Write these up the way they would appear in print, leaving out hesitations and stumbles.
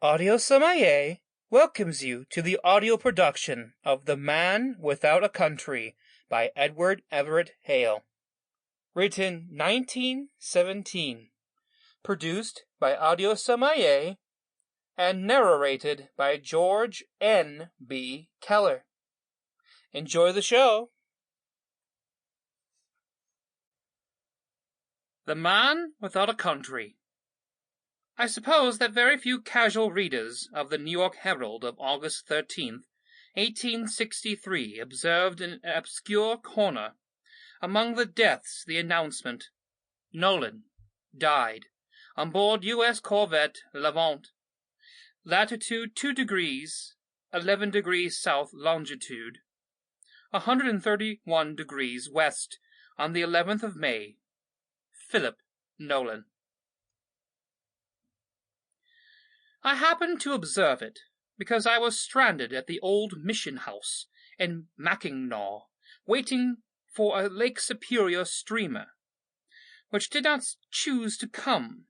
Audio Sommelier welcomes you to the audio production of The Man Without a Country by Everett Hale. Written 1917. Produced by Audio Sommelier and narrated by George N. B. Keller. Enjoy the show. The Man Without a Country. I suppose that very few casual readers of the New York Herald of August 13th, 1863, observed in an obscure corner, among the deaths, the announcement, "Nolan died on board U.S. corvette Levant, latitude 2 degrees, 11 degrees south longitude, 131 degrees west, on the 11th of May. Philip Nolan." I happened to observe it because I was stranded at the old mission house in Mackinaw, waiting for a Lake Superior steamer, which did not choose to come,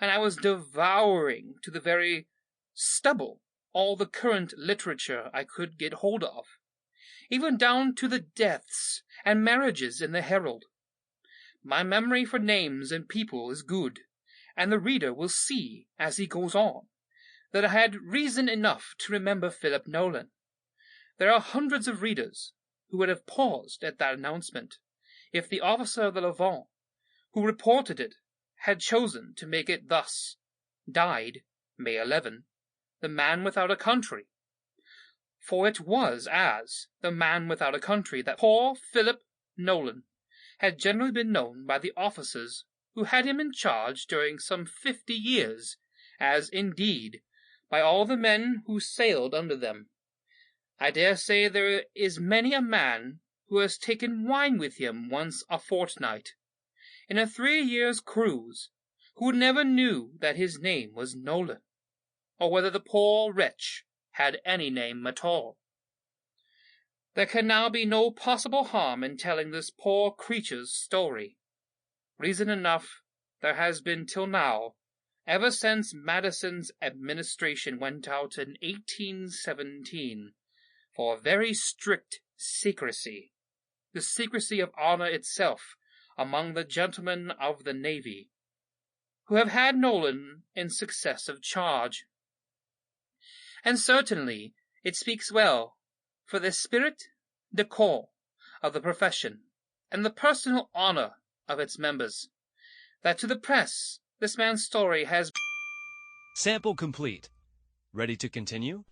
and I was devouring to the very stubble all the current literature I could get hold of, even down to the deaths and marriages in the Herald. My memory for names and people is good, and the reader will see, as he goes on, that I had reason enough to remember Philip Nolan. There are hundreds of readers who would have paused at that announcement, if the officer of the Levant, who reported it, had chosen to make it thus: "Died, May 11, the Man Without a Country." For it was as the Man Without a Country that poor Philip Nolan had generally been known by the officers who had him in charge during some 50 years, as, indeed, by all the men who sailed under them. I dare say there is many a man who has taken wine with him once a fortnight, in a 3 years' cruise, who never knew that his name was Nolan, or whether the poor wretch had any name at all. There can now be no possible harm in telling this poor creature's story. Reason enough there has been till now, ever since Madison's administration went out in 1817, for very strict secrecy, the secrecy of honor itself, among the gentlemen of the Navy, who have had Nolan in successive charge. And certainly it speaks well for the spirit de corps of the profession, and the personal honor of its members, that to the press this man's story has... Sample complete. Ready to continue?